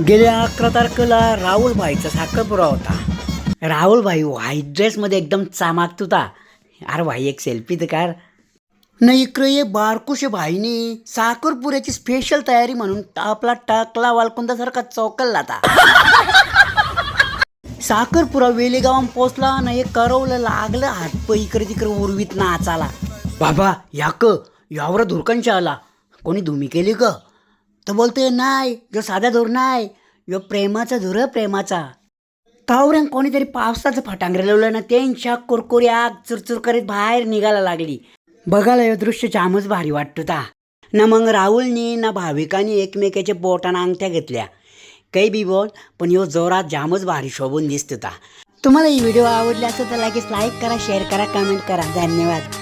गेल्या 11 तारखेला राहुल भाईचा साखरपुडा होता. राहुल भाई व्हाईट ड्रेसमध्ये एकदम चमकत होता. अरे भाई एक सेल्फी तर कार. नाही इकडे ये बारकुशे भाईने साखरपुऱ्याची स्पेशल तयारी म्हणून आपला टाकला वालकुंदासारखा चौकलला आता. साखरपुरा वेलेगावात पोचला ना, एक करवलं लागलं हातप इकडे तिकडे उर्वीत नाचाला. बाबा यावर धुरकंच आला. कोणी धुमी केली ग? तर बोलतोय नाही, जो साधा धूर नाही, यो प्रेमाचा धूर प्रेमाचा. कावऱ्यान कोणीतरी पावसाचं फटांगरे लावलं ना, त्यांच्या कुरकुरी आग चुरचुर करीत बाहेर निघायला लागली. बघायला हे दृश्य जामच भारी वाटत होता ना. मग राहुलनी ना भाविकांनी एकमेकाच्या बोटांना अंगठ्या घेतल्या. काही बी बोल, पण यो जोरात जामच भारी शोभून दिसत होता. तुम्हाला ही व्हिडिओ आवडली असेल तर लगेच लाईक करा, शेअर करा, कमेंट करा. धन्यवाद.